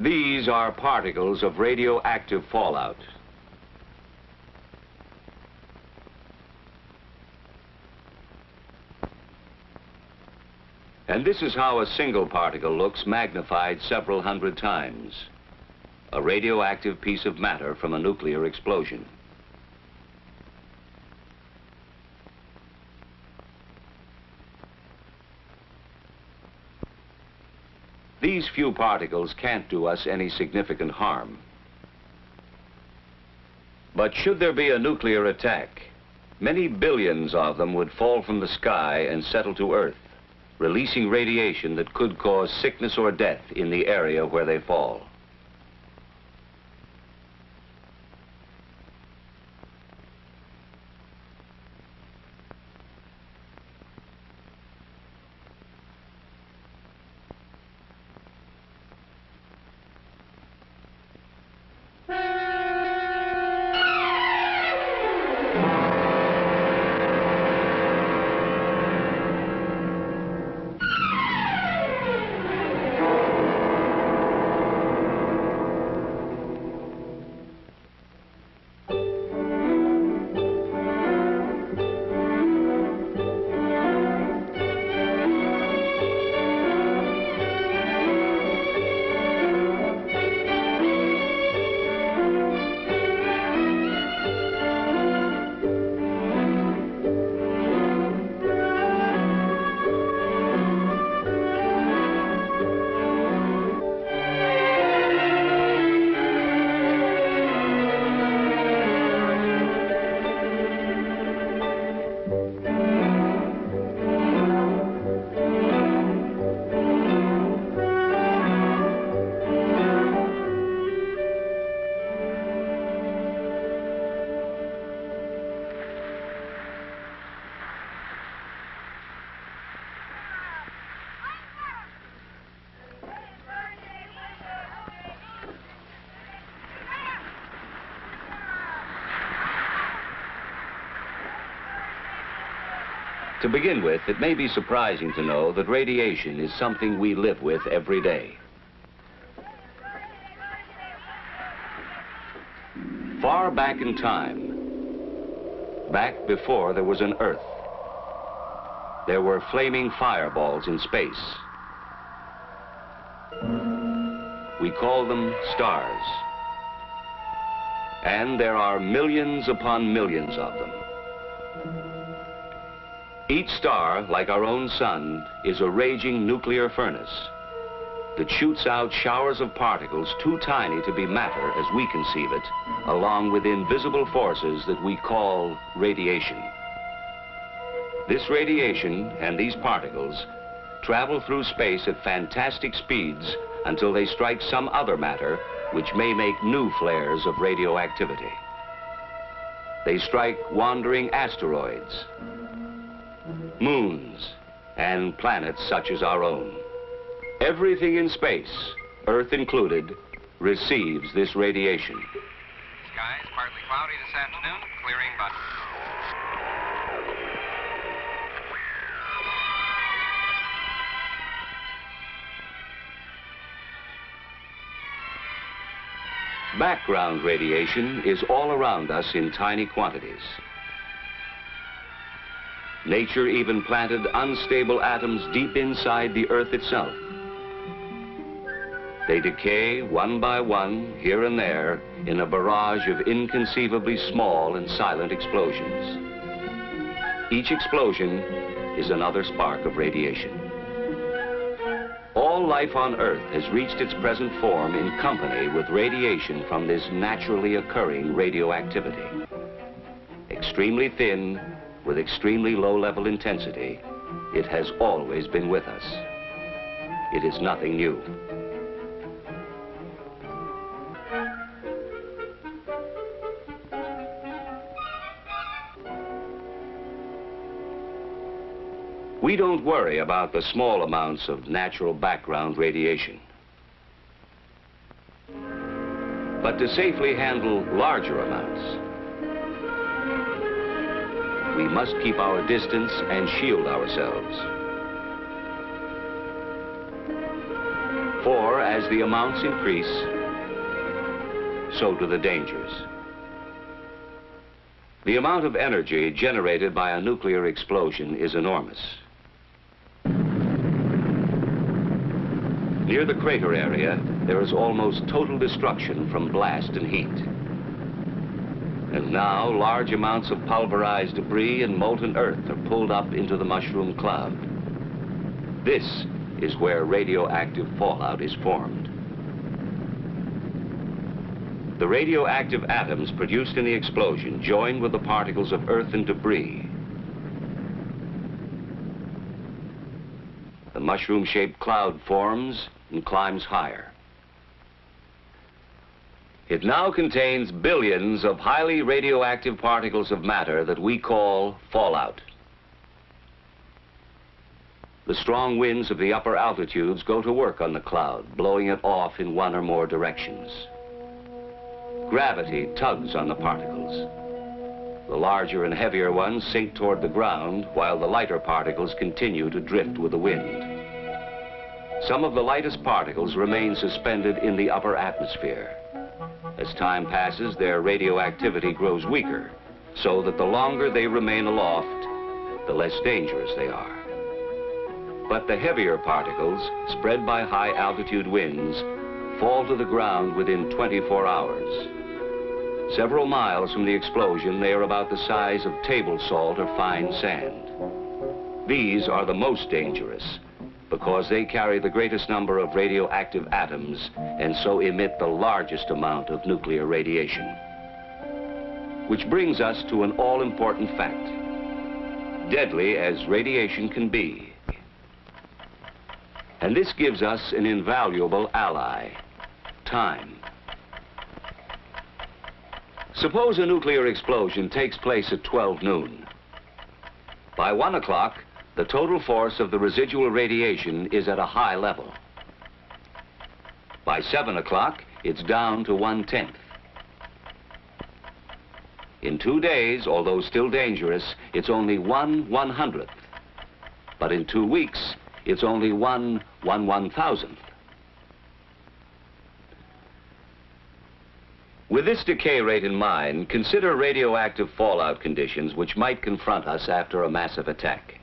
These are particles of radioactive fallout. And this is how a single particle looks magnified several hundred times. A radioactive piece of matter from a nuclear explosion. These few particles can't do us any significant harm. But should there be a nuclear attack, many billions of them would fall from the sky and settle to Earth, releasing radiation that could cause sickness or death in the area where they fall. To begin with, it may be surprising to know that radiation is something we live with every day. Far back in time, back before there was an Earth, there were flaming fireballs in space. We call them stars. And there are millions upon millions of them. Each star, like our own sun, is a raging nuclear furnace that shoots out showers of particles too tiny to be matter as we conceive it, along with invisible forces that we call radiation. This radiation and these particles travel through space at fantastic speeds until they strike some other matter which may make new flares of radioactivity. They strike wandering asteroids, moons, and planets such as our own. Everything in space, Earth included, receives this radiation. Skies partly cloudy this afternoon, clearing but... Background radiation is all around us in tiny quantities. Nature even planted unstable atoms deep inside the Earth itself. They decay one by one, here and there, in a barrage of inconceivably small and silent explosions. Each explosion is another spark of radiation. All life on Earth has reached its present form in company with radiation from this naturally occurring radioactivity. Extremely thin, with extremely low-level intensity, it has always been with us. It is nothing new. We don't worry about the small amounts of natural background radiation. But to safely handle larger amounts, we must keep our distance and shield ourselves. For as the amounts increase, so do the dangers. The amount of energy generated by a nuclear explosion is enormous. Near the crater area, there is almost total destruction from blast and heat. And now, large amounts of pulverized debris and molten earth are pulled up into the mushroom cloud. This is where radioactive fallout is formed. The radioactive atoms produced in the explosion join with the particles of earth and debris. The mushroom-shaped cloud forms and climbs higher. It now contains billions of highly radioactive particles of matter that we call fallout. The strong winds of the upper altitudes go to work on the cloud, blowing it off in one or more directions. Gravity tugs on the particles. The larger and heavier ones sink toward the ground, while the lighter particles continue to drift with the wind. Some of the lightest particles remain suspended in the upper atmosphere. As time passes, their radioactivity grows weaker, so that the longer they remain aloft, the less dangerous they are. But the heavier particles, spread by high-altitude winds, fall to the ground within 24 hours. Several miles from the explosion, they are about the size of table salt or fine sand. These are the most dangerous because they carry the greatest number of radioactive atoms and so emit the largest amount of nuclear radiation. Which brings us to an all-important fact. Deadly as radiation can be. And this gives us an invaluable ally, time. Suppose a nuclear explosion takes place at 12 noon. By 1 o'clock, the total force of the residual radiation is at a high level. By 7 o'clock, it's down to 1/10. In 2 days, although still dangerous, it's only 1/100th. But in 2 weeks, it's only 1/1,000th. With this decay rate in mind, consider radioactive fallout conditions which might confront us after a massive attack.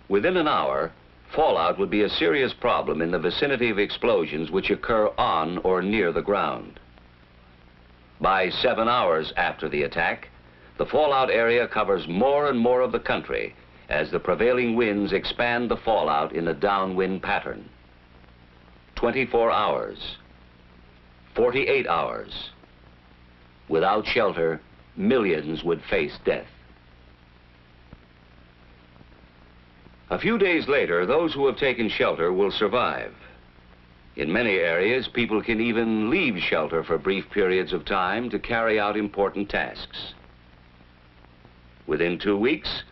Within an hour, fallout would be a serious problem in the vicinity of explosions which occur on or near the ground. By 7 hours after the attack, the fallout area covers more and more of the country as the prevailing winds expand the fallout in a downwind pattern. 24 hours. 48 hours. Without shelter, millions would face death. A few days later, those who have taken shelter will survive. In many areas, people can even leave shelter for brief periods of time to carry out important tasks. Within 2 weeks,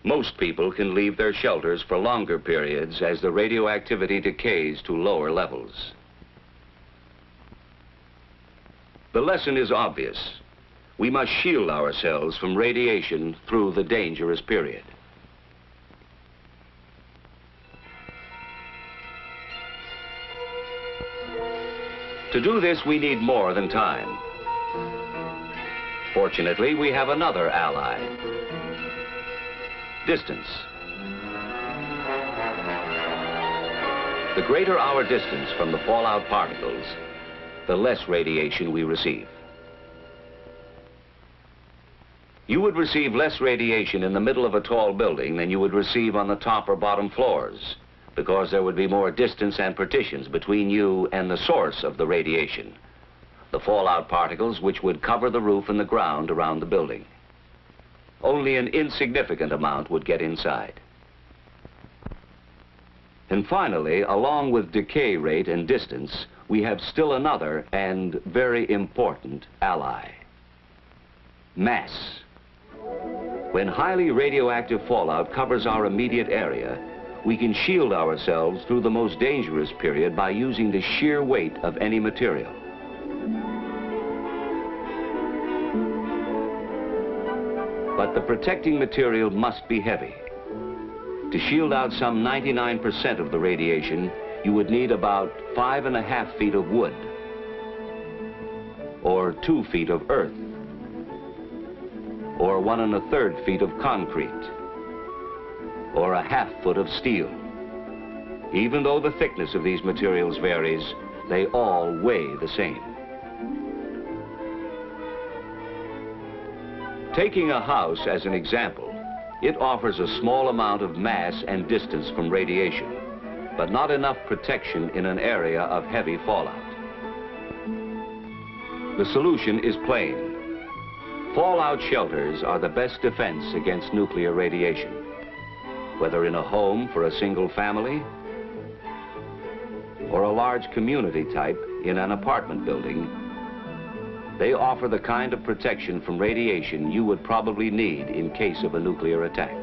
most people can leave their shelters for longer periods as the radioactivity decays to lower levels. The lesson is obvious. We must shield ourselves from radiation through the dangerous period. To do this, we need more than time. Fortunately, we have another ally. Distance. The greater our distance from the fallout particles, the less radiation we receive. You would receive less radiation in the middle of a tall building than you would receive on the top or bottom floors, because there would be more distance and partitions between you and the source of the radiation, the fallout particles which would cover the roof and the ground around the building. Only an insignificant amount would get inside. And finally, along with decay rate and distance, we have still another and very important ally: mass. When highly radioactive fallout covers our immediate area, we can shield ourselves through the most dangerous period by using the sheer weight of any material. But the protecting material must be heavy. To shield out some 99% of the radiation, you would need about 5.5 feet of wood, or 2 feet of earth, or 1 1/3 feet of concrete, or 1/2 foot of steel. Even though the thickness of these materials varies, they all weigh the same. Taking a house as an example, it offers a small amount of mass and distance from radiation, but not enough protection in an area of heavy fallout. The solution is plain. Fallout shelters are the best defense against nuclear radiation. Whether in a home for a single family or a large community type in an apartment building, they offer the kind of protection from radiation you would probably need in case of a nuclear attack.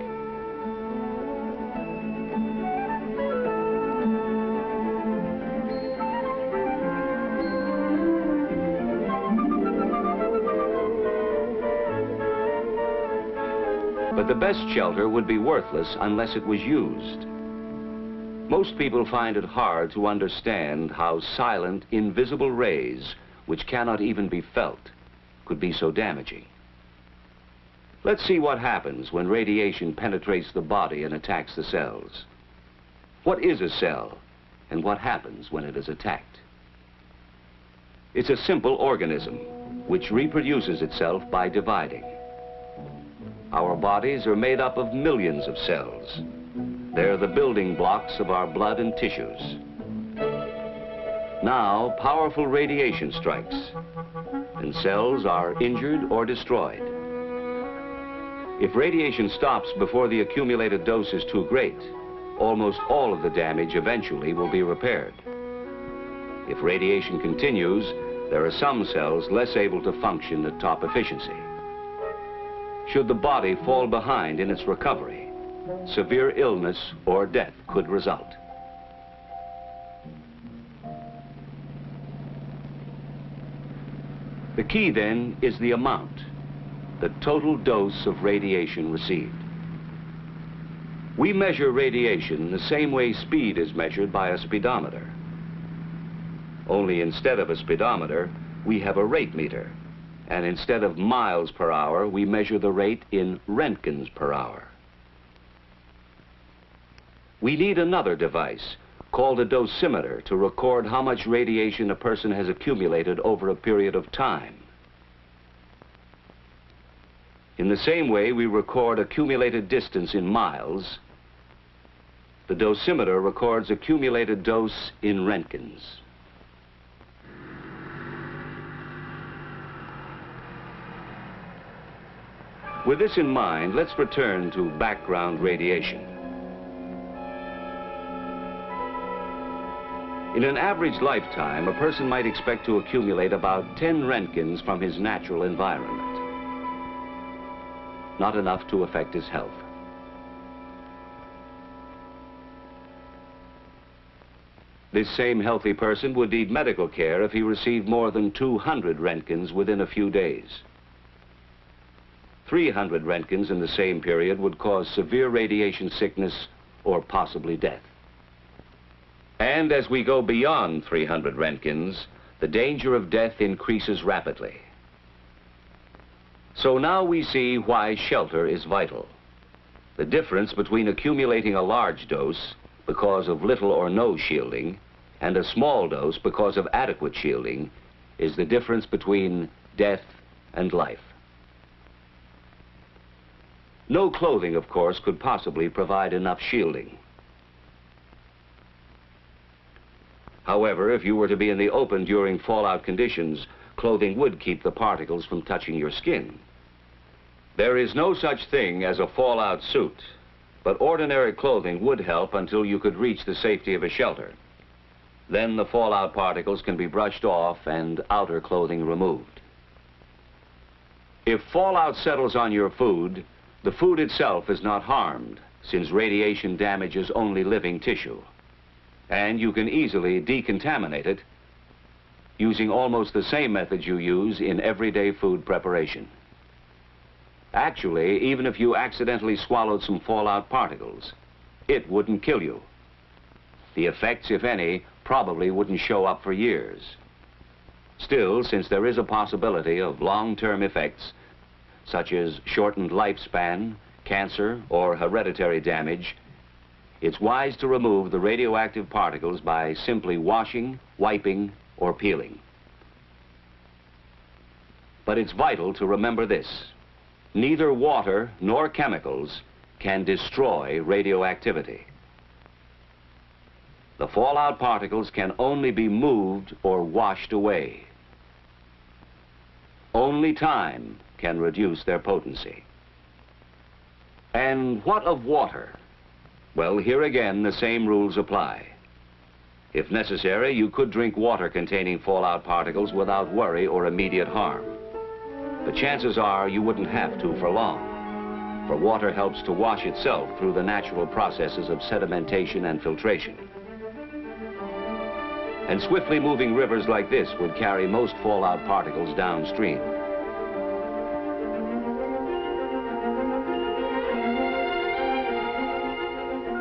But the best shelter would be worthless unless it was used. Most people find it hard to understand how silent, invisible rays, which cannot even be felt, could be so damaging. Let's see what happens when radiation penetrates the body and attacks the cells. What is a cell, and what happens when it is attacked? It's a simple organism, which reproduces itself by dividing. Our bodies are made up of millions of cells. They're the building blocks of our blood and tissues. Now, powerful radiation strikes, and cells are injured or destroyed. If radiation stops before the accumulated dose is too great, almost all of the damage eventually will be repaired. If radiation continues, there are some cells less able to function at top efficiency. Should the body fall behind in its recovery, severe illness or death could result. The key then is the amount, the total dose of radiation received. We measure radiation the same way speed is measured by a speedometer. Only instead of a speedometer, we have a rate meter. And instead of miles per hour, we measure the rate in roentgens per hour. We need another device called a dosimeter to record how much radiation a person has accumulated over a period of time. In the same way we record accumulated distance in miles, the dosimeter records accumulated dose in roentgens. With this in mind, let's return to background radiation. In an average lifetime, a person might expect to accumulate about 10 roentgens from his natural environment. Not enough to affect his health. This same healthy person would need medical care if he received more than 200 roentgens within a few days. 300 roentgens in the same period would cause severe radiation sickness or possibly death. And as we go beyond 300 roentgens, the danger of death increases rapidly. So now we see why shelter is vital. The difference between accumulating a large dose because of little or no shielding and a small dose because of adequate shielding is the difference between death and life. No clothing, of course, could possibly provide enough shielding. However, if you were to be in the open during fallout conditions, clothing would keep the particles from touching your skin. There is no such thing as a fallout suit, but ordinary clothing would help until you could reach the safety of a shelter. Then the fallout particles can be brushed off and outer clothing removed. If fallout settles on your food, the food itself is not harmed, since radiation damages only living tissue. And you can easily decontaminate it using almost the same methods you use in everyday food preparation. Actually, even if you accidentally swallowed some fallout particles, it wouldn't kill you. The effects, if any, probably wouldn't show up for years. Still, since there is a possibility of long-term effects, such as shortened lifespan, cancer, or hereditary damage, it's wise to remove the radioactive particles by simply washing, wiping, or peeling. But it's vital to remember this: neither water nor chemicals can destroy radioactivity. The fallout particles can only be moved or washed away. Only time can reduce their potency. And what of water? Well, here again, the same rules apply. If necessary, you could drink water containing fallout particles without worry or immediate harm. But chances are you wouldn't have to for long, for water helps to wash itself through the natural processes of sedimentation and filtration. And swiftly moving rivers like this would carry most fallout particles downstream.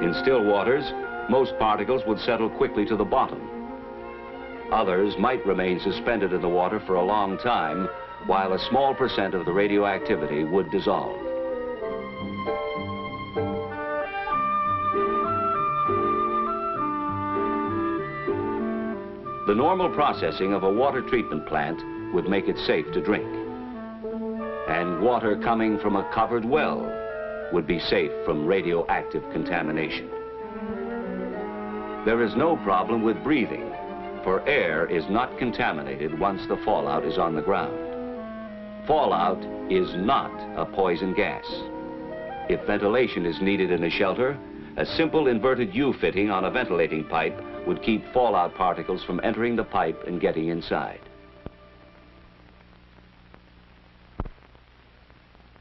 In still waters, most particles would settle quickly to the bottom. Others might remain suspended in the water for a long time, while a small percent of the radioactivity would dissolve. The normal processing of a water treatment plant would make it safe to drink. And water coming from a covered well would be safe from radioactive contamination. There is no problem with breathing, for air is not contaminated once the fallout is on the ground. Fallout is not a poison gas. If ventilation is needed in a shelter, a simple inverted U-fitting on a ventilating pipe would keep fallout particles from entering the pipe and getting inside.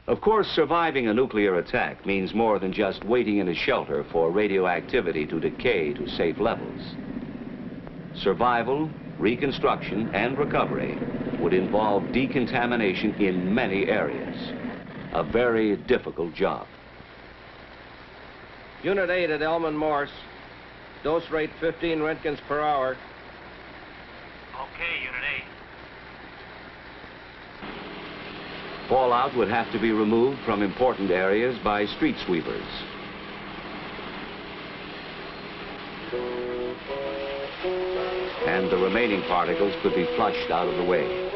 Of course, surviving a nuclear attack means more than just waiting in a shelter for radioactivity to decay to safe levels. Survival, reconstruction, and recovery would involve decontamination in many areas. A very difficult job. Unit 8 at Elman Morse. Dose rate 15 Roentgens per hour. Okay, Unit 8. Fallout would have to be removed from important areas by street sweepers. And the remaining particles could be flushed out of the way.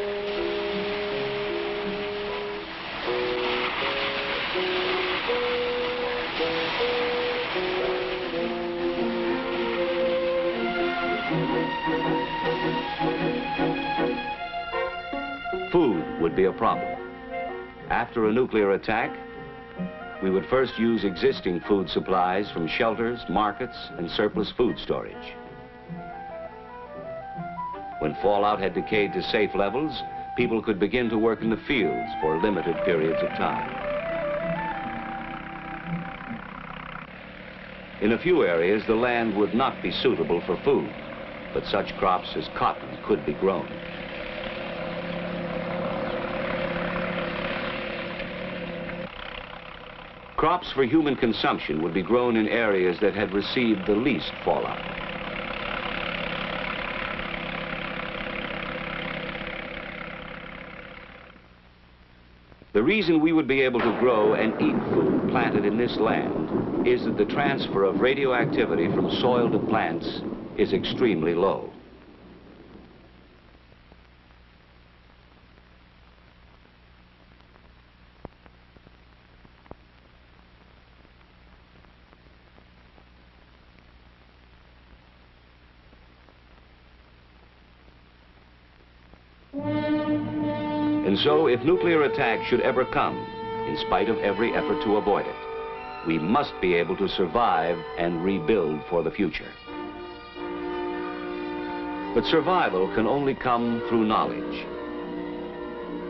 Food would be a problem. After a nuclear attack, we would first use existing food supplies from shelters, markets, and surplus food storage. When fallout had decayed to safe levels, people could begin to work in the fields for limited periods of time. In a few areas, the land would not be suitable for food, but such crops as cotton could be grown. Crops for human consumption would be grown in areas that had received the least fallout. The reason we would be able to grow and eat food planted in this land is that the transfer of radioactivity from soil to plants is extremely low. And so, if nuclear attack should ever come, in spite of every effort to avoid it, we must be able to survive and rebuild for the future. But survival can only come through knowledge.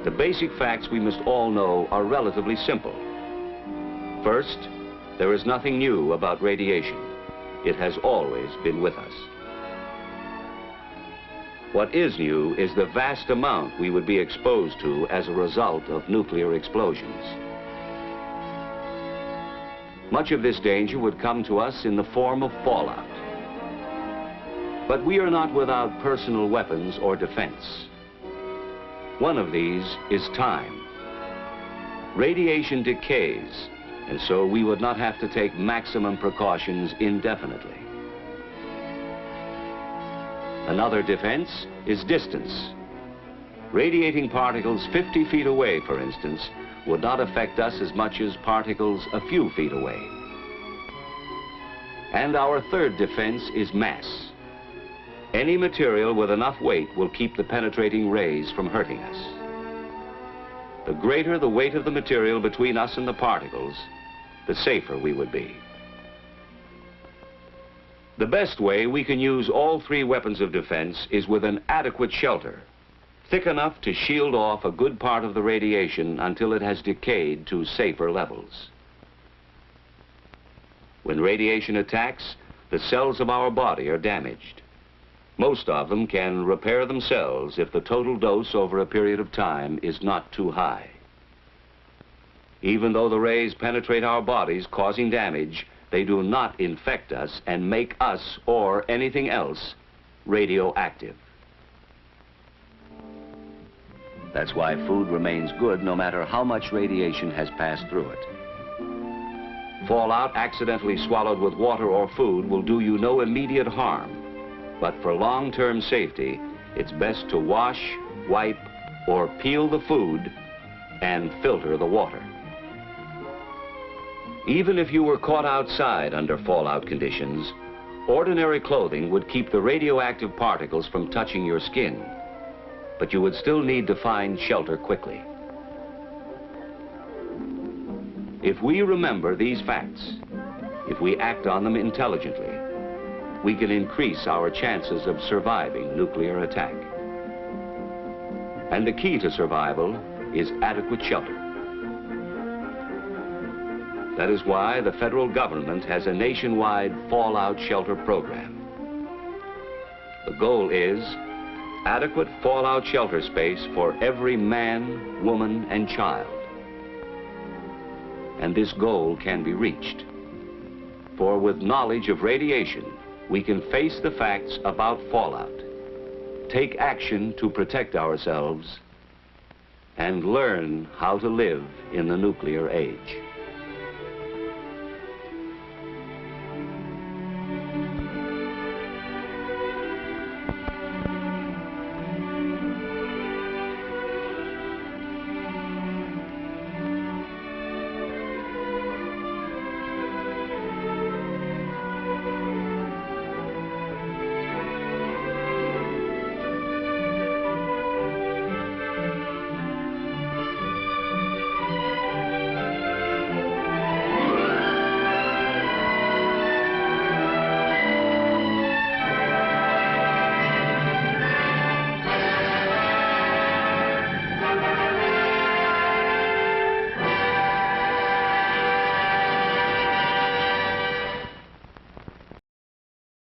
The basic facts we must all know are relatively simple. First, there is nothing new about radiation. It has always been with us. What is new is the vast amount we would be exposed to as a result of nuclear explosions. Much of this danger would come to us in the form of fallout. But we are not without personal weapons or defense. One of these is time. Radiation decays, and so we would not have to take maximum precautions indefinitely. Another defense is distance. Radiating particles 50 feet away, for instance, would not affect us as much as particles a few feet away. And our third defense is mass. Any material with enough weight will keep the penetrating rays from hurting us. The greater the weight of the material between us and the particles, the safer we would be. The best way we can use all three weapons of defense is with an adequate shelter, thick enough to shield off a good part of the radiation until it has decayed to safer levels. When radiation attacks, the cells of our body are damaged. Most of them can repair themselves if the total dose over a period of time is not too high. Even though the rays penetrate our bodies, causing damage, they do not infect us and make us, or anything else, radioactive. That's why food remains good no matter how much radiation has passed through it. Fallout accidentally swallowed with water or food will do you no immediate harm, but for long-term safety, it's best to wash, wipe, or peel the food and filter the water. Even if you were caught outside under fallout conditions, ordinary clothing would keep the radioactive particles from touching your skin, but you would still need to find shelter quickly. If we remember these facts, if we act on them intelligently, we can increase our chances of surviving nuclear attack. And the key to survival is adequate shelter. That is why the federal government has a nationwide fallout shelter program. The goal is adequate fallout shelter space for every man, woman, and child. And this goal can be reached. For with knowledge of radiation, we can face the facts about fallout, take action to protect ourselves, and learn how to live in the nuclear age.